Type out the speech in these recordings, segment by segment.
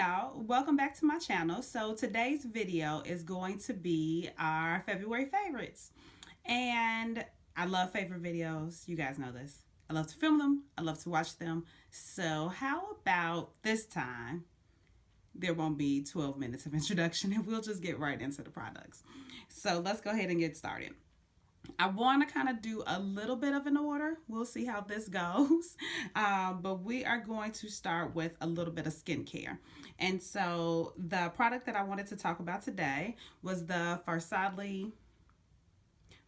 y'all, welcome back to my channel. So today's video is going to be our February favorites. And I love favorite videos. You guys know this. I love to film them. I love to watch them. So how about this time there won't be 12 minutes of introduction and we'll just get right into the products. So let's go ahead and get started. I want to kind of do a little bit of an order. We'll see how this goes. But we are going to start with a little bit of skincare. And so the product that I wanted to talk about today was the Farsali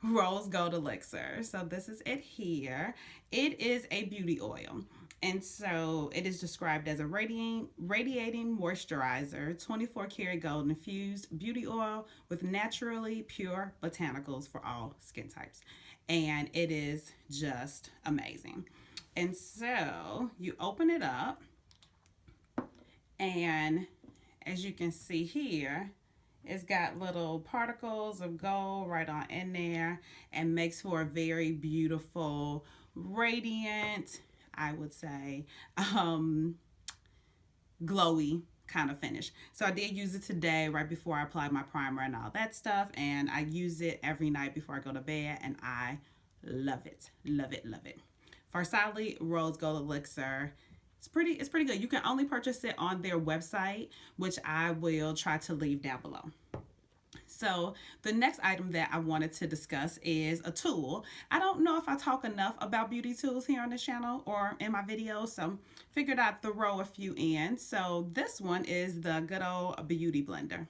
Rose Gold Elixir. So this is it here. It is a beauty oil. And so it is described as a radiating moisturizer, 24 karat gold infused beauty oil with naturally pure botanicals for all skin types. And it is just amazing. And so you open it up, and as you can see here, it's got little particles of gold right on in there and makes for a very beautiful, radiant, I would say, glowy kind of finish. So I did use it today right before I applied my primer and all that stuff, and I use it every night before I go to bed, and I love it. Love it, love it. Farsali Rose Gold Elixir. It's pretty good. You can only purchase it on their website, which I will try to leave down below. So the next item that I wanted to discuss is a tool. I don't know if I talk enough about beauty tools here on the channel or in my videos, so figured I'd throw a few in. So this one is the good old beauty blender.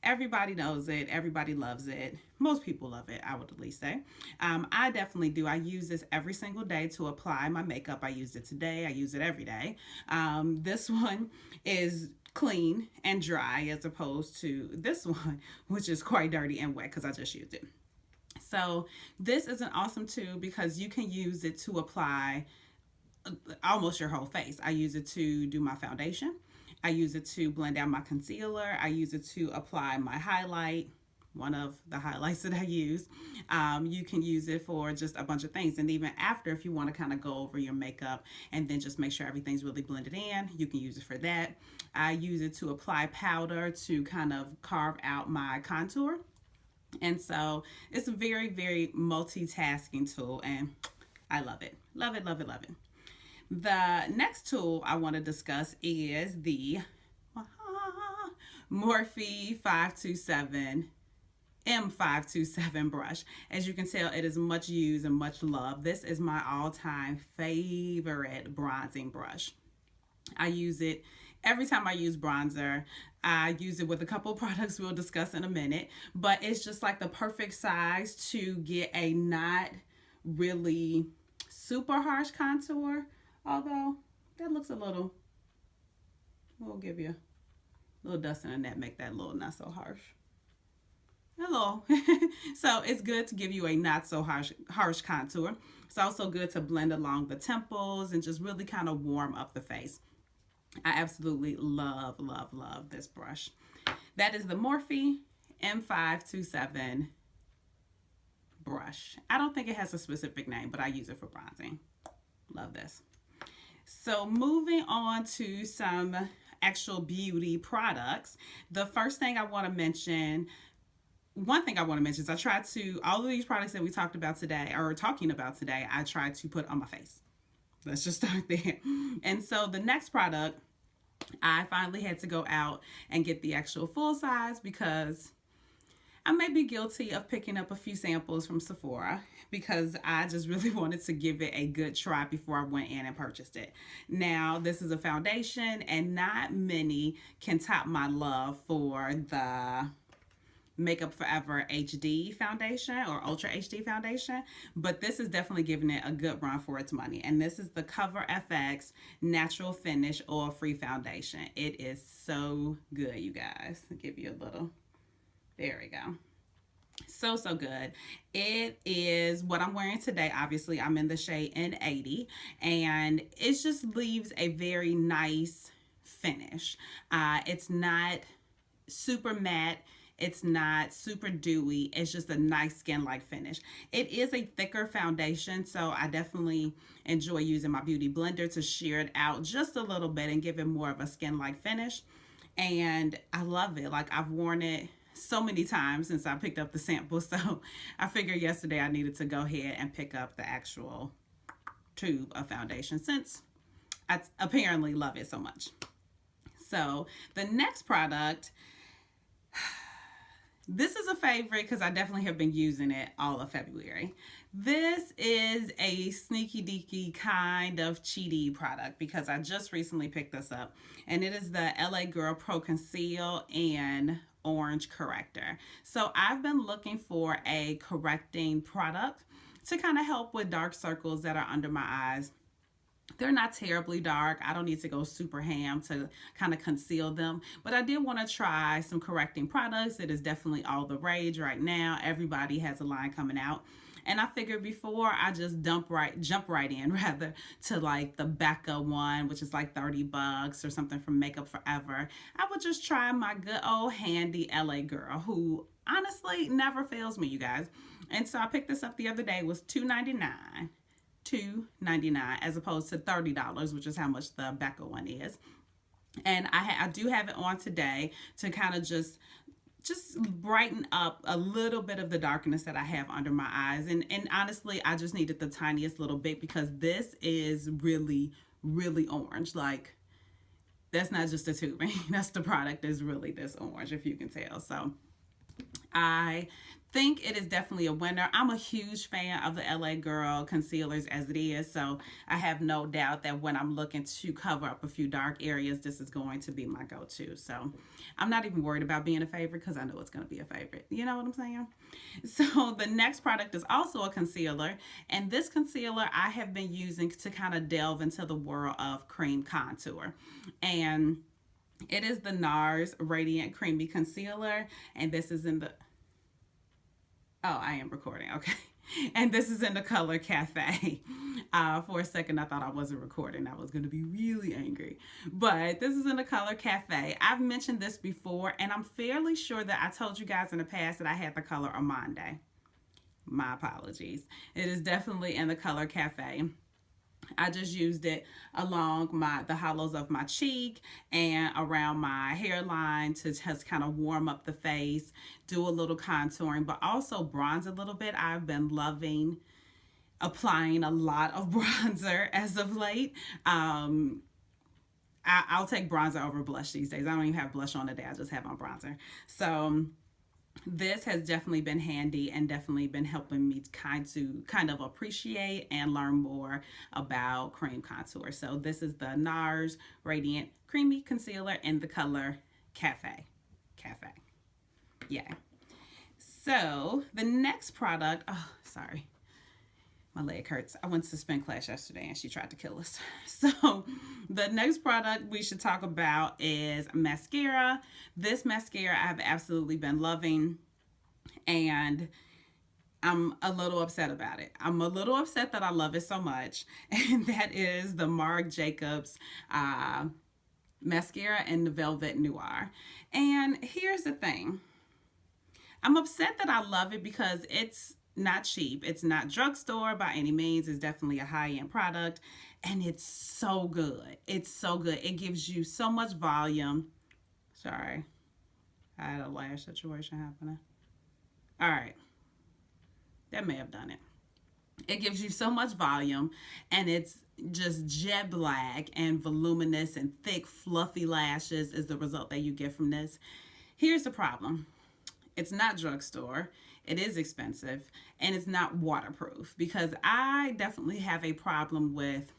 Everybody knows it. Everybody loves it. Most people love it, I would at least say. I definitely do. I use this every single day to apply my makeup. I used it today. I use it every day. This one is clean and dry as opposed to this one, which is quite dirty and wet because I just used it. So this is an awesome tool because you can use it to apply almost your whole face. I use it to do my foundation. I use it to blend out my concealer. I use it to apply my highlight, one of the highlights that I use. You can use it for just a bunch of things. And even after, if you want to kind of go over your makeup and then just make sure everything's really blended in, you can use it for that. I use it to apply powder to kind of carve out my contour. And so it's a very, very multitasking tool, and I love it. Love it, love it, love it. The next tool I want to discuss is the Morphe 527 M527 brush. As you can tell, it is much used and much loved. This is my all-time favorite bronzing brush. I use it every time I use bronzer. I use it with a couple of products we'll discuss in a minute, but it's just like the perfect size to get a not really super harsh contour. Although that looks a little, we'll give you a little dust in the net, make that a little not so harsh. Hello. So it's good to give you a not so harsh contour. It's also good to blend along the temples and just really kind of warm up the face. I absolutely love, love, love this brush. That is the Morphe M527 brush. I don't think it has a specific name, but I use it for bronzing. Love this. So moving on to some actual beauty products. The first thing I want to mention, one thing I want to mention is I try to, all of these products that we talked about today, or talking about today, I try to put on my face. Let's just start there. And so the next product, I finally had to go out and get the actual full size because I may be guilty of picking up a few samples from Sephora because I just really wanted to give it a good try before I went in and purchased it. Now, this is a foundation, and not many can top my love for the Makeup Forever HD foundation or Ultra HD foundation, but this is definitely giving it a good run for its money. And this is the Cover FX Natural Finish Oil-Free Foundation. It is so good, you guys. I'll give you a little, there we go. So good. It is what I'm wearing today. Obviously, I'm in the shade N80, and it just leaves a very nice finish. It's not super matte. It's not super dewy. It's just a nice skin-like finish. It is a thicker foundation, so I definitely enjoy using my beauty blender to shear it out just a little bit and give it more of a skin-like finish. And I love it. Like, I've worn it so many times since I picked up the sample, so I figured yesterday I needed to go ahead and pick up the actual tube of foundation since I apparently love it so much. So the next product, this is a favorite because I definitely have been using it all of February. This is a sneaky deaky kind of cheaty product because I just recently picked this up, and it is the LA Girl Pro Conceal and Orange Corrector. So I've been looking for a correcting product to kind of help with dark circles that are under my eyes. They're not terribly dark. I don't need to go super ham to kind of conceal them, but I did want to try some correcting products. It is definitely all the rage right now. Everybody has a line coming out. And I figured before I just jump right in rather to like the Becca one, which is like $30 or something from Makeup Forever, I would just try my good old handy LA Girl, who honestly never fails me, you guys. And so I picked this up the other day. It was $2.99 as opposed to $30, which is how much the Becca one is. And I do have it on today to kind of just brighten up a little bit of the darkness that I have under my eyes. And honestly, I just needed the tiniest little bit because this is really, really orange. Like, that's not just a tubing. That's the product is really this orange, if you can tell. So I think it is definitely a winner. I'm a huge fan of the LA Girl concealers as it is, so I have no doubt that when I'm looking to cover up a few dark areas, this is going to be my go-to. So I'm not even worried about being a favorite because I know it's going to be a favorite. You know what I'm saying? So the next product is also a concealer, and this concealer I have been using to kind of delve into the world of cream contour. And it is the NARS Radiant Creamy Concealer, and this is in the... Oh, I am recording. Okay. And this is in the color Cafe. For a second, I thought I wasn't recording. I was going to be really angry. But this is in the color Cafe. I've mentioned this before, and I'm fairly sure that I told you guys in the past that I had the color Amande. My apologies. It is definitely in the color Cafe. I just used it along the hollows of my cheek and around my hairline to just kind of warm up the face, do a little contouring, but also bronze a little bit. I've been loving applying a lot of bronzer as of late. I'll take bronzer over blush these days. I don't even have blush on today. I just have on bronzer. So this has definitely been handy and definitely been helping me kind of appreciate and learn more about cream contour. So this is the NARS Radiant Creamy Concealer in the color Cafe. Yeah. So the next product, oh, sorry. My leg hurts. I went to spin class yesterday and she tried to kill us. So the next product we should talk about is mascara. This mascara I've absolutely been loving, and I'm a little upset about it. I'm a little upset that I love it so much, and that is the Marc Jacobs mascara in the Velvet Noir. And here's the thing. I'm upset that I love it because it's not cheap. It's not drugstore by any means. It's definitely a high-end product, and it's so good. It's so good. It gives you so much volume. Sorry, I had a lash situation happening. All right, that may have done it. It gives you so much volume, and it's just jet black and voluminous and thick, fluffy lashes is the result that you get from this. Here's the problem. It's not drugstore. It is expensive, and it's not waterproof, because I definitely have a problem with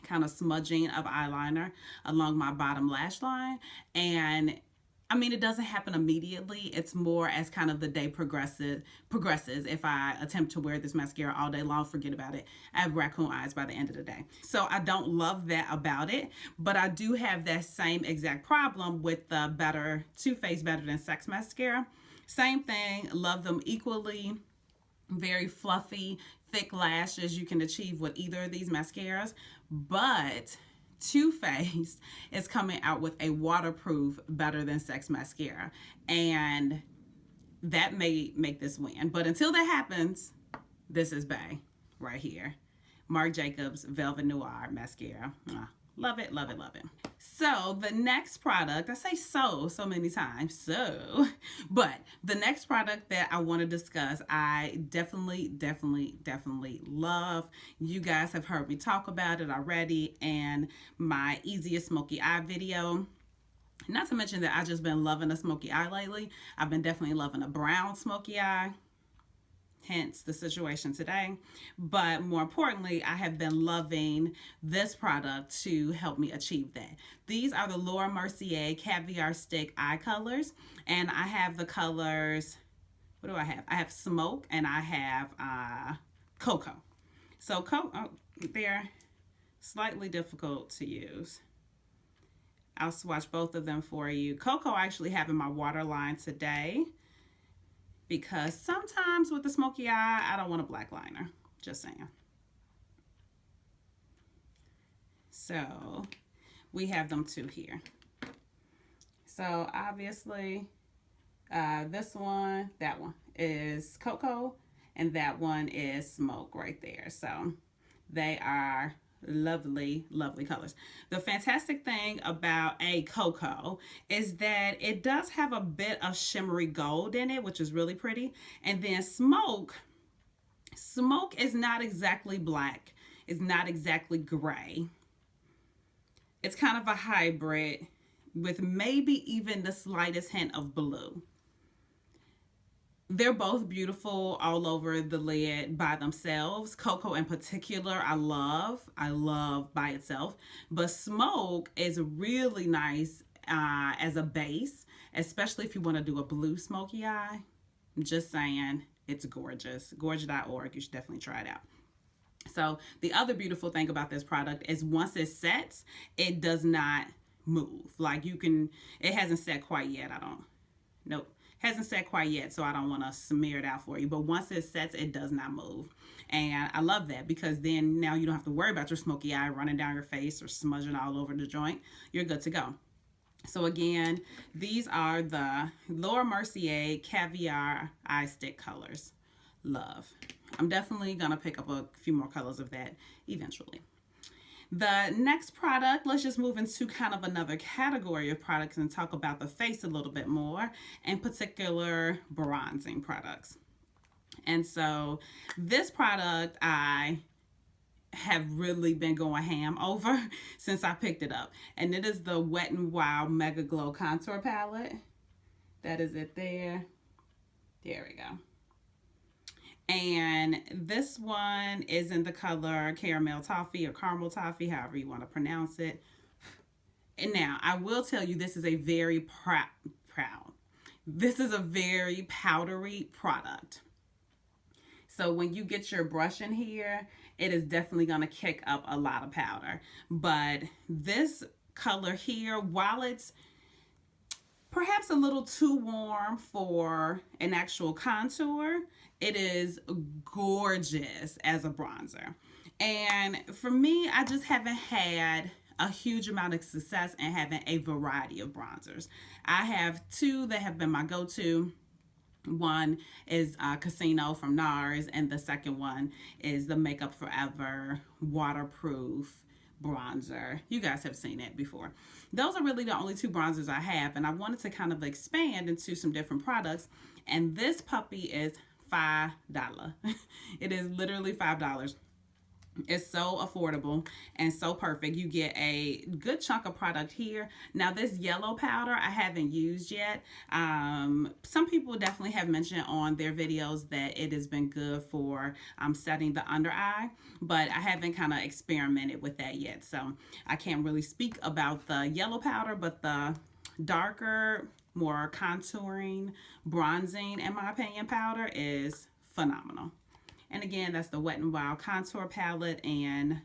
kind of smudging of eyeliner along my bottom lash line. And I mean, it doesn't happen immediately. It's more as kind of the day progresses. If I attempt to wear this mascara all day long, forget about it. I have raccoon eyes by the end of the day. So I don't love that about it, but I do have that same exact problem with the Too Faced Better Than Sex mascara. Same thing, love them equally. Very fluffy, thick lashes you can achieve with either of these mascaras. But Too Faced is coming out with a waterproof Better Than Sex mascara. And that may make this win. But until that happens, this is bae right here. Marc Jacobs Velvet Noir Mascara. Love it, love it, love it. So the next product, I say so many times, but the next product that I want to discuss, I definitely love. You guys have heard me talk about it already in my easiest smoky eye video. Not to mention that I've just been loving a smoky eye lately. I've been definitely loving a brown smoky eye. Hence the situation today. But more importantly, I have been loving this product to help me achieve that. These are the Mercier Caviar Stick Eye Colors. And I have the colors, what do I have? I have Smoke and I have Cocoa. So they're slightly difficult to use. I'll swatch both of them for you. Cocoa I actually have in my waterline today, because sometimes with the smoky eye, I don't want a black liner. Just saying. So we have them two here. So obviously, this one, that one is Cocoa, and that one is Smoke right there. So they are lovely colors. The fantastic thing about a Cocoa is that it does have a bit of shimmery gold in it, which is really pretty. And then Smoke is not exactly black. It's not exactly gray. It's kind of a hybrid with maybe even the slightest hint of blue. They're both beautiful all over the lid by themselves. Cocoa in particular, I love by itself. But Smoke is really nice as a base, especially if you want to do a blue smoky eye. I'm just saying, it's gorgeous. Gorge.org, you should definitely try it out. So the other beautiful thing about this product is once it sets, it does not move. Like it hasn't set quite yet, nope. Hasn't set quite yet, so I don't want to smear it out for you. But once it sets, it does not move. And I love that, because then now you don't have to worry about your smoky eye running down your face or smudging all over the joint. You're good to go. So again, these are the Mercier Caviar Eye Stick colors. Love. I'm definitely going to pick up a few more colors of that eventually. The next product, let's just move into kind of another category of products and talk about the face a little bit more, in particular bronzing products. And so this product I have really been going ham over since I picked it up. And it is the Wet n Wild Mega Glow Contour Palette. That is it there. There we go. And this one is in the color Caramel Toffee or Caramel Toffee, however you want to pronounce it. And now, I will tell you, this is a very this is a very powdery product. So when you get your brush in here, it is definitely going to kick up a lot of powder. But this color here, while it's perhaps a little too warm for an actual contour, it is gorgeous as a bronzer. And for me, I just haven't had a huge amount of success in having a variety of bronzers. I have two that have been my go-to. One is Casino from NARS, and the second one is the Makeup Forever waterproof bronzer. You guys have seen it before. Those are really the only two bronzers I have, and I wanted to kind of expand into some different products. And this puppy is $5. It is literally $5. It's so affordable and so perfect. You get a good chunk of product here. Now this yellow powder I haven't used yet. Some people definitely have mentioned on their videos that it has been good for setting the under eye, but I haven't kind of experimented with that yet. So I can't really speak about the yellow powder, but the darker, more contouring, bronzing, in my opinion, powder is phenomenal. And again, that's the Wet n Wild Contour Palette and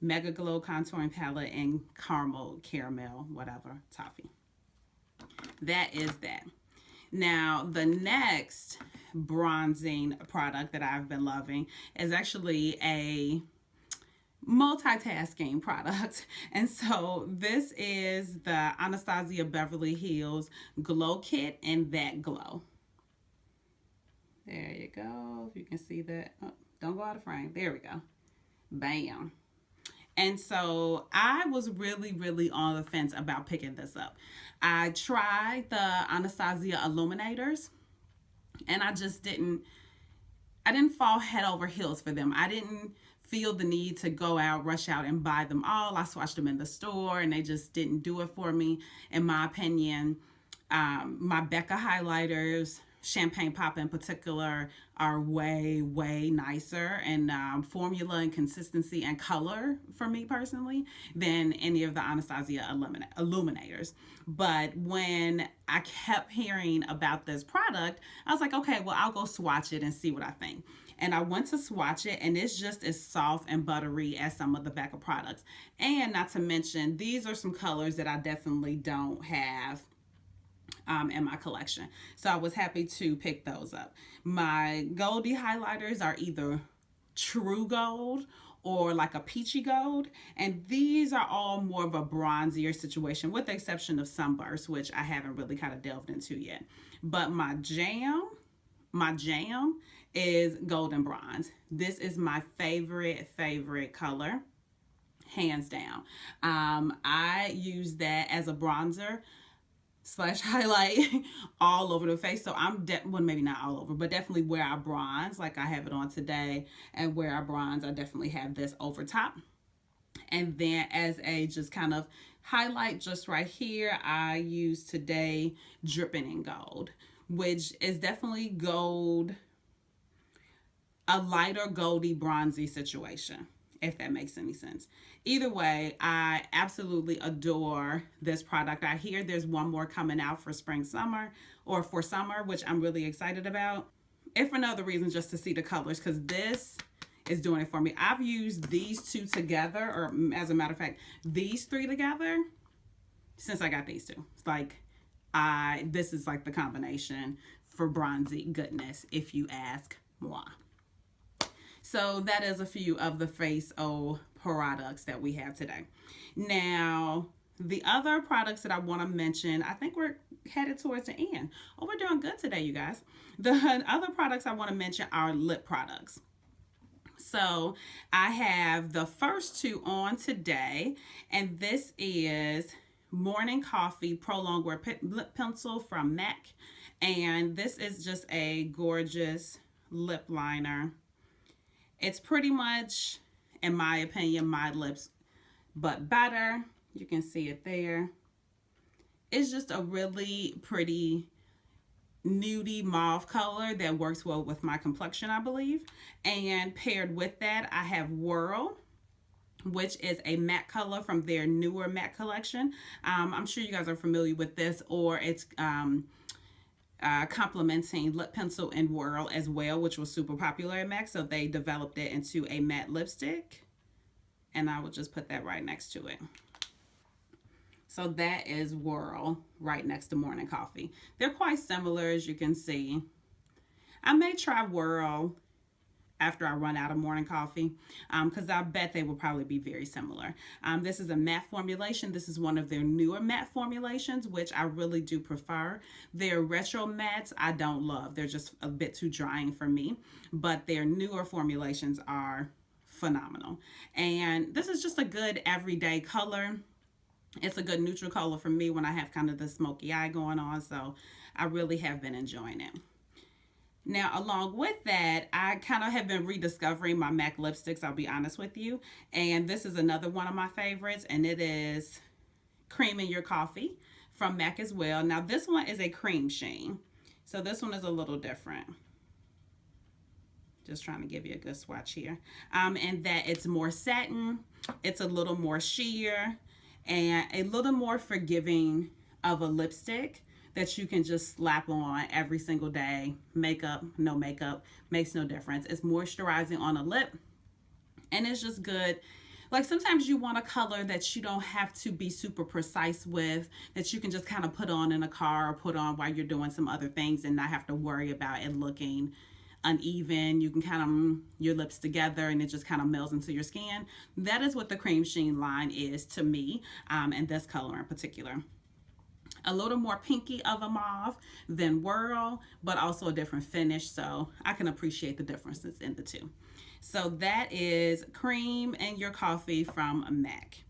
Mega Glow Contouring Palette and Caramel, whatever, Toffee. That is that. Now, the next bronzing product that I've been loving is actually a multitasking product. And so this is the Anastasia Beverly Hills Glow Kit in That Glow. There you go. If you can see that. Oh, don't go out of frame. There we go. Bam. And so I was really, really on the fence about picking this up. I tried the Anastasia illuminators and I didn't fall head over heels for them. I didn't feel the need to go out, rush out and buy them all. I swatched them in the store and they just didn't do it for me, in my opinion. My Becca highlighters, Champagne Pop in particular, are way, way nicer in formula and consistency and color for me personally than any of the Anastasia illuminators. But when I kept hearing about this product, I was like, okay, well, I'll go swatch it and see what I think. And I went to swatch it, and it's just as soft and buttery as some of the Becca products. And not to mention, these are some colors that I definitely don't have in my collection. So I was happy to pick those up. My Goldie highlighters are either true gold or like a peachy gold. And these are all more of a bronzier situation, with the exception of Sunburst, which I haven't really kind of delved into yet. But my jam is golden bronze. This is my favorite color, hands down. I use that as a bronzer / highlight all over the face. So I'm well, maybe not all over, but definitely where I bronze, like I have it on today, and where I bronze, I definitely have this over top. And then as a just kind of highlight just right here, I use today Dripping in Gold, which is definitely gold, a lighter goldy bronzy situation, if that makes any sense. Either way, I absolutely adore this product. I hear there's one more coming out for summer, which I'm really excited about. If for no other reason, just to see the colors, because this is doing it for me. I've used these two together, or as a matter of fact, these three together since I got these two. It's like, this is like the combination for bronzy goodness, if you ask moi. So that is a few of the Face O products that we have today. Now, the other products that I want to mention, I think we're headed towards the end. Oh, we're doing good today, you guys. The other products I want to mention are lip products. So I have the first two on today, and this is Morning Coffee Prolonged Wear Lip Pencil from MAC. And this is just a gorgeous lip liner. It's pretty much, in my opinion, my lips, but better. You can see it there. It's just a really pretty nudie mauve color that works well with my complexion, I believe. And paired with that, I have Whirl, which is a matte color from their newer matte collection. I'm sure you guys are familiar with this, or it's complementing lip pencil and Whirl as well, which was super popular at MAC. So they developed it into a matte lipstick, and I will just put that right next to it. So that is Whirl right next to Morning Coffee. They're quite similar, as you can see. I may try Whirl after I run out of Morning Coffee, because I bet they will probably be very similar. This is a matte formulation. This is one of their newer matte formulations, which I really do prefer. Their retro mattes I don't love. They're just a bit too drying for me, but their newer formulations are phenomenal. And this is just a good everyday color. It's a good neutral color for me when I have kind of the smoky eye going on, so I really have been enjoying it. Now, along with that, I kind of have been rediscovering my MAC lipsticks, I'll be honest with you. And this is another one of my favorites, and it is Cream in Your Coffee from MAC as well. Now, this one is a cream sheen, so this one is a little different. Just trying to give you a good swatch here. And that it's more satin, it's a little more sheer, and a little more forgiving of a lipstick that you can just slap on every single day. Makeup, no makeup, makes no difference. It's moisturizing on a lip, and it's just good. Like, sometimes you want a color that you don't have to be super precise with, that you can just kind of put on in a car or put on while you're doing some other things and not have to worry about it looking uneven. You can kind of your lips together and it just kind of melds into your skin. That is what the cream sheen line is to me, and this color in particular. a little more pinky of a mauve than whirl, but also a different finish, so I can appreciate the differences in the two. So that is Cream in Your Coffee from MAC.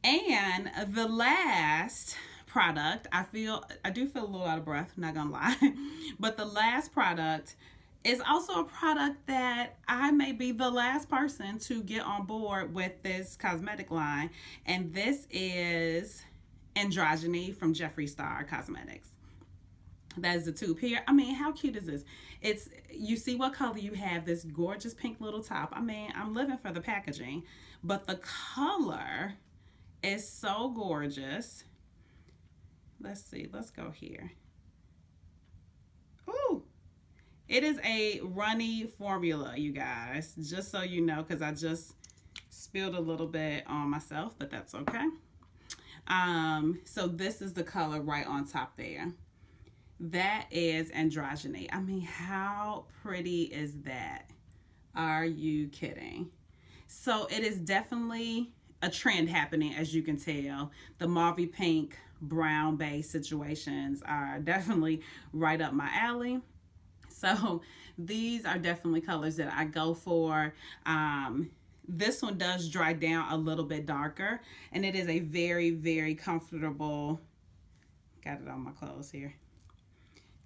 And the last product, I do feel a little out of breath, not gonna lie, but the last product is also a product that I may be the last person to get on board with this cosmetic line, and this is Androgyny from Jeffree Star Cosmetics. That is the tube here. I mean, how cute is this? It's, you see what color you have, this gorgeous pink little top. I mean, I'm living for the packaging, but the color is so gorgeous. Let's see, let's go here. Ooh, it is a runny formula, you guys, just so you know, because I just spilled a little bit on myself, but that's okay. So this is the color right on top there. That is Androgyny. I mean, how pretty is that? Are you kidding? So it is definitely a trend happening, as you can tell. The mauve pink, brown base situations are definitely right up my alley. So these are definitely colors that I go for. This one does dry down a little bit darker, and it is a very, very comfortable, got it on my clothes here.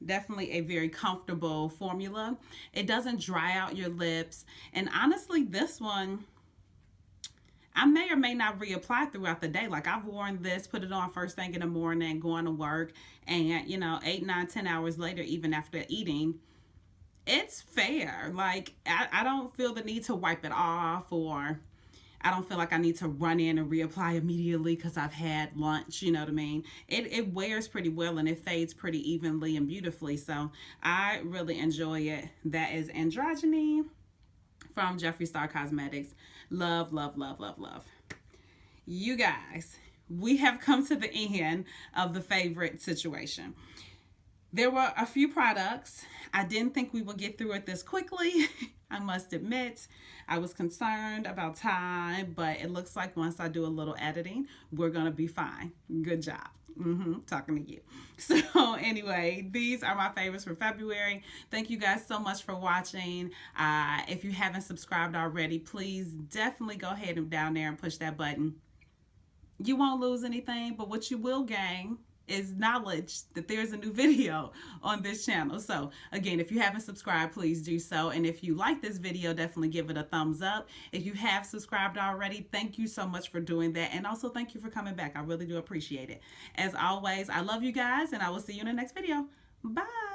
Definitely a very comfortable formula. It doesn't dry out your lips. And honestly, this one, I may or may not reapply throughout the day. Like, I've worn this, put it on first thing in the morning, going to work, and, you know, 8, 9, 10 hours later, even after eating, it's fair. Like, I don't feel the need to wipe it off, or I don't feel like I need to run in and reapply immediately because I've had lunch, you know what I mean? It wears pretty well, and it fades pretty evenly and beautifully, so I really enjoy it. That is Androgyny from Jeffree Star Cosmetics. Love, love, love, love, love. You guys, we have come to the end of the favorite situation. There were a few products. I didn't think we would get through it this quickly. I must admit, I was concerned about time, but it looks like once I do a little editing, we're going to be fine. Good job. Talking to you. So anyway, these are my favorites for February. Thank you guys so much for watching. If you haven't subscribed already, please definitely go ahead and down there and push that button. You won't lose anything, but what you will gain is knowledge that there's a new video on this channel. So again, if you haven't subscribed, please do so. And if you like this video, definitely give it a thumbs up. If you have subscribed already, thank you so much for doing that. And also thank you for coming back. I really do appreciate it. As always, I love you guys, and I will see you in the next video. Bye.